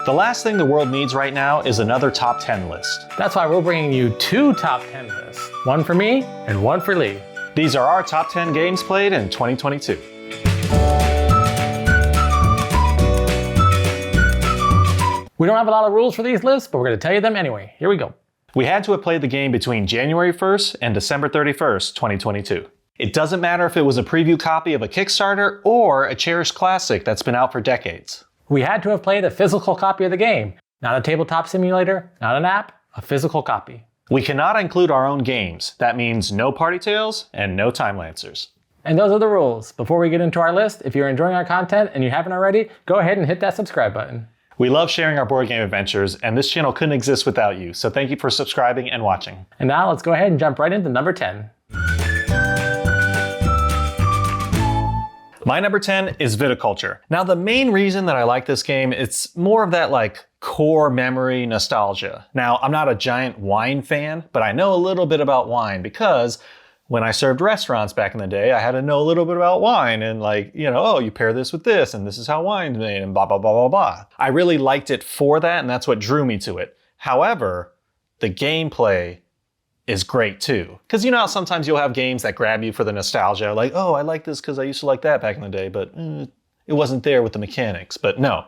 The last thing the world needs right now is another top 10 list. That's why we're bringing you 2 top 10 lists. One for me and one for Lee. These are our top 10 games played in 2022. We don't have a lot of rules for these lists, but we're going to tell you them anyway. Here we go. We had to have played the game between January 1st and December 31st, 2022. It doesn't matter if it was a preview copy of a Kickstarter or a cherished classic that's been out for decades. We had to have played a physical copy of the game. Not a tabletop simulator, not an app, a physical copy. We cannot include our own games. That means no Party Tales and no Time Lancers. And those are the rules. Before we get into our list, if you're enjoying our content and you haven't already, go ahead and hit that subscribe button. We love sharing our board game adventures, and this channel couldn't exist without you, so thank you for subscribing and watching. And now let's go ahead and jump right into number 10. My number 10 is Viticulture. Now, the main reason that I like this game, it's more of that like core memory nostalgia. Now, I'm not a giant wine fan, but I know a little bit about wine because when I served restaurants back in the day, I had to know a little bit about wine and like, you know, oh, you pair this with this and this is how wine's made and blah, blah, blah, blah, blah. I really liked it for that and that's what drew me to it. However, the gameplay is great too. Because you know how sometimes you'll have games that grab you for the nostalgia, like, oh, I like this because I used to like that back in the day, but it wasn't there with the mechanics. But no,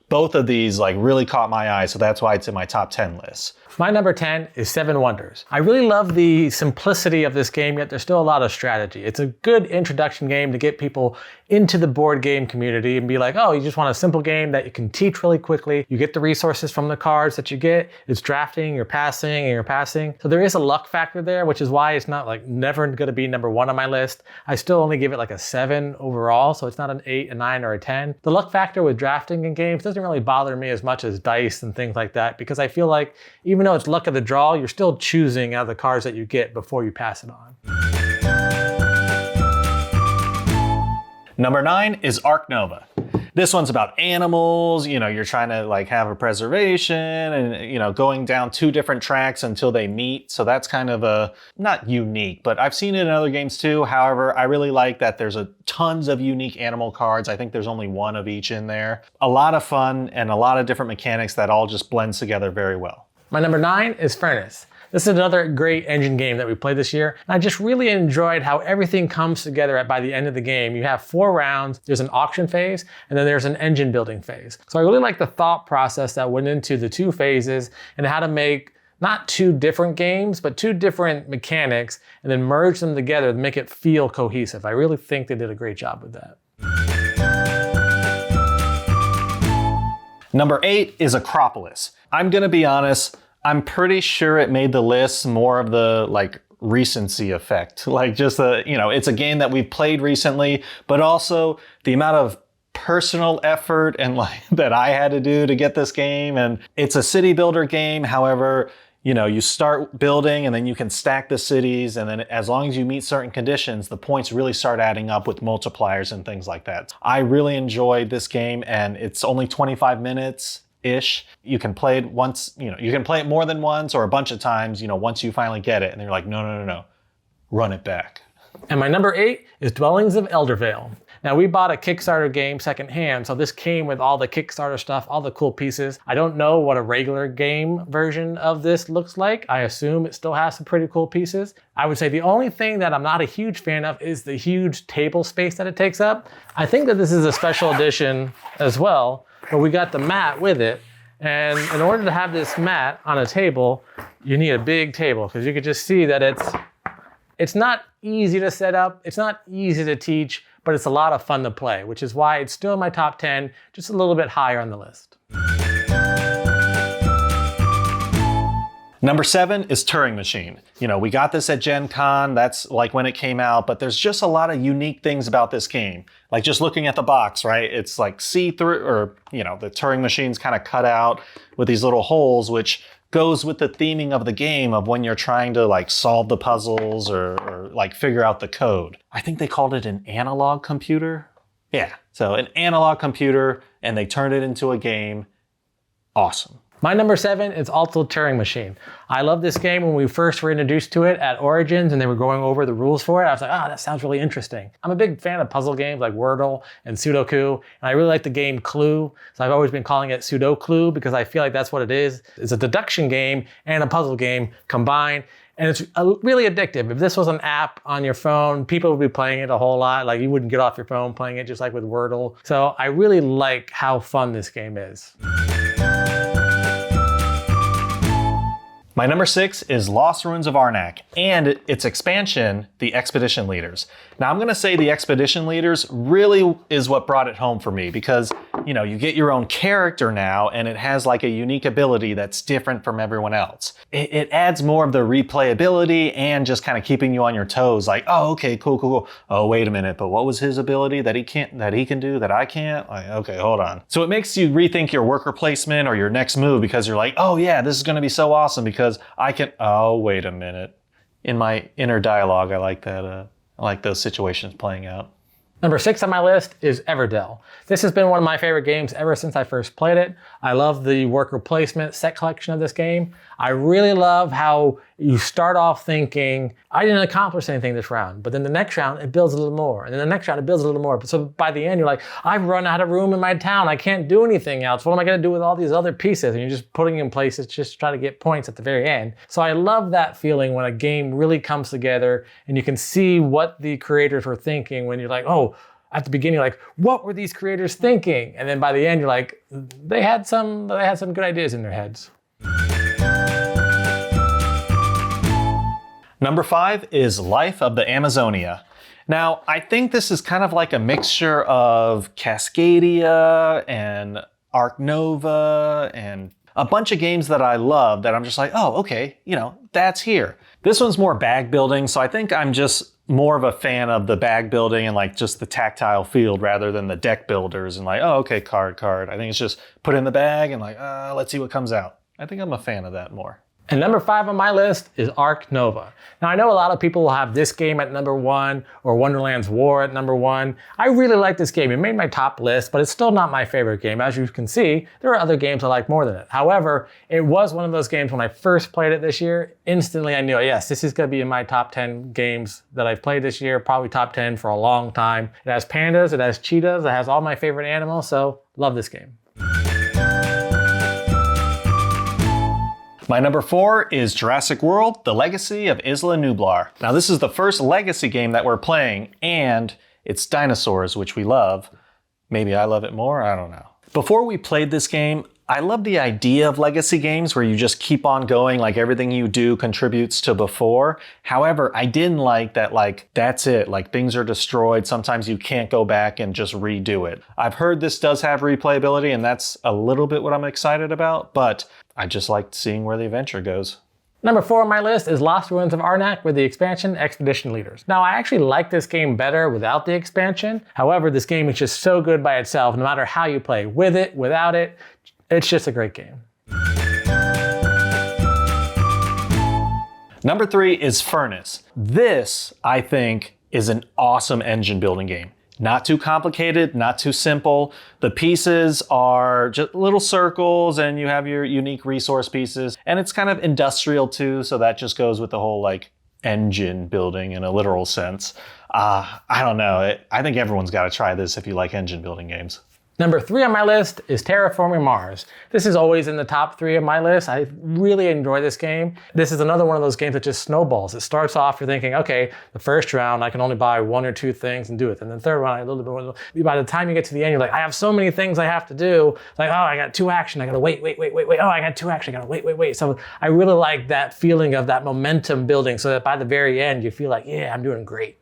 both of these like really caught my eye, so that's why it's in my top 10 list. My number 10 is Seven Wonders. I really love the simplicity of this game, yet there's still a lot of strategy. It's a good introduction game to get people into the board game community and be like, oh, you just want a simple game that you can teach really quickly. You get the resources from the cards that you get. It's drafting, you're passing, and you're passing. So there is a luck factor there, which is why it's not like never gonna be number 1 on my list. I still only give it like a 7 overall, so it's not an 8, a 9, or a 10. The luck factor with drafting in games doesn't really bother me as much as dice and things like that, because I feel like even though it's luck of the draw, you're still choosing out of the cards that you get before you pass it on. Number 9 is Ark Nova. This one's about animals, you know, you're trying to like have a preservation and, you know, going down 2 different tracks until they meet. So that's kind of a, not unique, but I've seen it in other games too. However, I really like that there's tons of unique animal cards. I think there's only 1 of each in there. A lot of fun and a lot of different mechanics that all just blends together very well. My number 9 is Furnace. This is another great engine game that we played this year. And I just really enjoyed how everything comes together by the end of the game. You have 4 rounds, there's an auction phase, and then there's an engine building phase. So I really like the thought process that went into the 2 phases and how to make not 2 different games, but 2 different mechanics and then merge them together to make it feel cohesive. I really think they did a great job with that. Number 8 is Akropolis. I'm gonna be honest, I'm pretty sure it made the list more of the like recency effect. Like just the, you know, it's a game that we've played recently, but also the amount of personal effort and like that I had to do to get this game. And it's a city builder game. However, you know, you start building and then you can stack the cities. And then as long as you meet certain conditions, the points really start adding up with multipliers and things like that. I really enjoyed this game and it's only 25 minutes-ish. You can play it once, you know, you can play it more than once or a bunch of times, you know, once you finally get it and you're like, no, run it back. And my number 8 is Dwellings of Eldervale. Now we bought a Kickstarter game secondhand, so this came with all the Kickstarter stuff, all the cool pieces. I don't know what a regular game version of this looks like. I assume it still has some pretty cool pieces. I would say the only thing that I'm not a huge fan of is the huge table space that it takes up. I think that this is a special edition as well, but we got the mat with it. And in order to have this mat on a table, you need a big table because you can just see that it's not easy to set up, it's not easy to teach, but it's a lot of fun to play, which is why it's still in my top 10, just a little bit higher on the list. Number 7 is Turing Machine. You know, we got this at Gen Con, that's like when it came out, but there's just a lot of unique things about this game. Like just looking at the box, right? It's like see-through, or, you know, the Turing Machine's kind of cut out with these little holes, which goes with the theming of the game of when you're trying to like solve the puzzles or like figure out the code. I think they called it an analog computer. Yeah, so an analog computer and they turned it into a game. Awesome. My number 7 is also Turing Machine. I love this game. When we first were introduced to it at Origins and they were going over the rules for it, I was like, that sounds really interesting. I'm a big fan of puzzle games like Wordle and Sudoku, and I really like the game Clue. So I've always been calling it Sudoku because I feel like that's what it is. It's a deduction game and a puzzle game combined. And it's really addictive. If this was an app on your phone, people would be playing it a whole lot. Like you wouldn't get off your phone playing it, just like with Wordle. So I really like how fun this game is. My number 6 is Lost Ruins of Arnak and its expansion, the Expedition Leaders. Now I'm going to say the Expedition Leaders really is what brought it home for me because, you get your own character now and it has like a unique ability that's different from everyone else. It adds more of the replayability and just kind of keeping you on your toes like, oh, okay, cool. Oh, wait a minute, but what was his ability that he can do that I can't? Like, okay, hold on. So it makes you rethink your worker placement or your next move because you're like, oh yeah, this is going to be so awesome because I can, oh, wait a minute. In my inner dialogue, I like that. I like those situations playing out. Number 6 on my list is Everdell. This has been one of my favorite games ever since I first played it. I love the worker placement set collection of this game. I really love how you start off thinking, I didn't accomplish anything this round, but then the next round it builds a little more, and then the next round it builds a little more. So by the end you're like, I've run out of room in my town, I can't do anything else. What am I gonna do with all these other pieces? And you're just putting in places just to try to get points at the very end. So I love that feeling when a game really comes together and you can see what the creators were thinking when you're like, oh, at the beginning, like, what were these creators thinking? And then by the end, you're like, they had some good ideas in their heads. Number 5 is Life of the Amazonia. Now, I think this is kind of like a mixture of Cascadia and Ark Nova and a bunch of games that I love that I'm just like, oh, okay, that's here. This one's more bag building, so I think I'm just more of a fan of the bag building and like just the tactile field rather than the deck builders and like, oh, okay, card. I think it's just put in the bag and like, let's see what comes out. I think I'm a fan of that more. And number 5 on my list is Ark Nova. Now I know a lot of people will have this game at number 1 or Wonderland's War at number 1. I really like this game. It made my top list, but it's still not my favorite game. As you can see, there are other games I like more than it. However, it was one of those games when I first played it this year, instantly I knew, yes, this is gonna be in my top 10 games that I've played this year, probably top 10 for a long time. It has pandas, it has cheetahs, it has all my favorite animals, so love this game. My number 4 is Jurassic World: The Legacy of Isla Nublar. Now this is the first Legacy game that we're playing, and it's dinosaurs, which we love. Maybe I love it more, I don't know. Before we played this game, I love the idea of Legacy games where you just keep on going, like everything you do contributes to before. However, I didn't like that, like, that's it, like things are destroyed. Sometimes you can't go back and just redo it. I've heard this does have replayability, and that's a little bit what I'm excited about, but I just liked seeing where the adventure goes. Number 4 on my list is Lost Ruins of Arnak with the expansion Expedition Leaders. Now I actually like this game better without the expansion. However, this game is just so good by itself, no matter how you play, with it, without it. It's just a great game. Number 3 is Furnace. This, I think, is an awesome engine building game. Not too complicated, not too simple. The pieces are just little circles and you have your unique resource pieces. And it's kind of industrial too, so that just goes with the whole like engine building in a literal sense. I don't know. I think everyone's got to try this if you like engine building games. Number 3 on my list is Terraforming Mars. This is always in the top 3 of my list. I really enjoy this game. This is another one of those games that just snowballs. It starts off, you're thinking, okay, the first round, I can only buy 1 or 2 things and do it. And then the third round, a little bit more. By the time you get to the end, you're like, I have so many things I have to do. Like, oh, I got 2 action, I gotta wait. Oh, I got 2 action, I gotta wait. So I really like that feeling of that momentum building so that by the very end, you feel like, yeah, I'm doing great.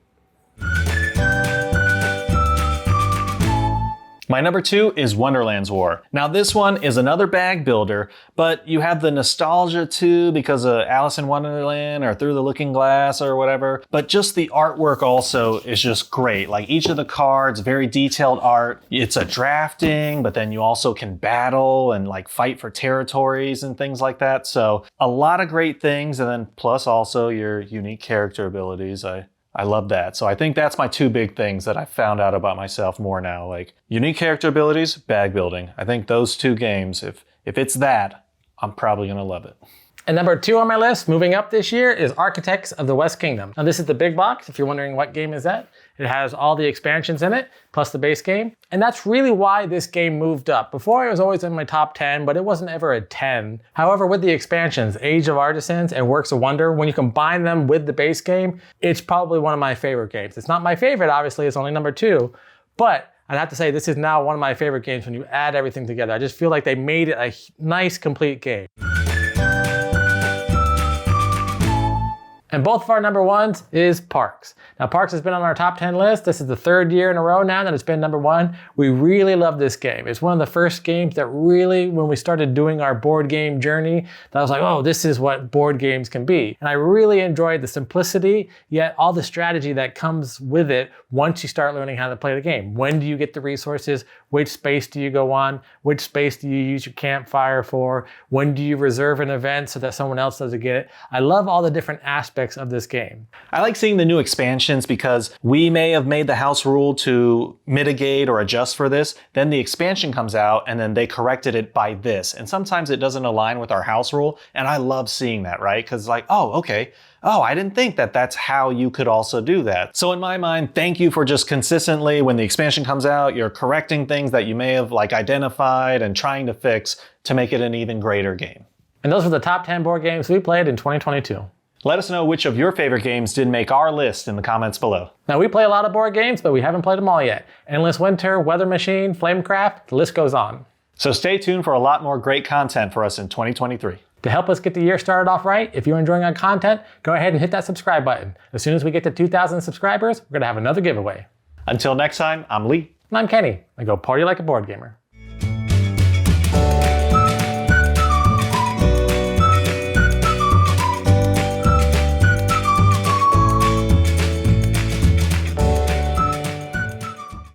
My number 2 is Wonderland's War. Now this one is another bag builder, but you have the nostalgia too because of Alice in Wonderland or Through the Looking Glass or whatever. But just the artwork also is just great. Like each of the cards, very detailed art. It's a drafting, but then you also can battle and like fight for territories and things like that. So a lot of great things, and then plus also your unique character abilities. I love that. So I think that's my 2 big things that I found out about myself more now, like unique character abilities, bag building. I think those 2 games, if it's that, I'm probably gonna love it. And number 2 on my list, moving up this year, is Architects of the West Kingdom. Now this is the big box, if you're wondering what game is that. It has all the expansions in it, plus the base game. And that's really why this game moved up. Before it was always in my top 10, but it wasn't ever a 10. However, with the expansions, Age of Artisans and Works of Wonder, when you combine them with the base game, it's probably one of my favorite games. It's not my favorite, obviously, it's only number 2, but I'd have to say this is now one of my favorite games when you add everything together. I just feel like they made it a nice, complete game. And both of our number 1s is Parks. Now Parks has been on our top 10 list. This is the 3rd year in a row now that it's been number 1. We really love this game. It's one of the first games that really, when we started doing our board game journey, that I was like, oh, this is what board games can be. And I really enjoyed the simplicity, yet all the strategy that comes with it once you start learning how to play the game. When do you get the resources? Which space do you go on? Which space do you use your campfire for? When do you reserve an event so that someone else doesn't get it? I love all the different aspects of this game. I like seeing the new expansions because we may have made the house rule to mitigate or adjust for this. Then the expansion comes out and then they corrected it by this. And sometimes it doesn't align with our house rule. And I love seeing that, right? Because like, oh, okay. Oh, I didn't think that that's how you could also do that. So in my mind, thank you for just consistently, when the expansion comes out, you're correcting things that you may have like identified and trying to fix to make it an even greater game. And those were the top 10 board games we played in 2022. Let us know which of your favorite games did make our list in the comments below. Now we play a lot of board games, but we haven't played them all yet. Endless Winter, Weather Machine, Flamecraft, the list goes on. So stay tuned for a lot more great content for us in 2023. To help us get the year started off right, if you're enjoying our content, go ahead and hit that subscribe button. As soon as we get to 2,000 subscribers, we're gonna have another giveaway. Until next time, I'm Lee. And I'm Kenny. I go party like a board gamer.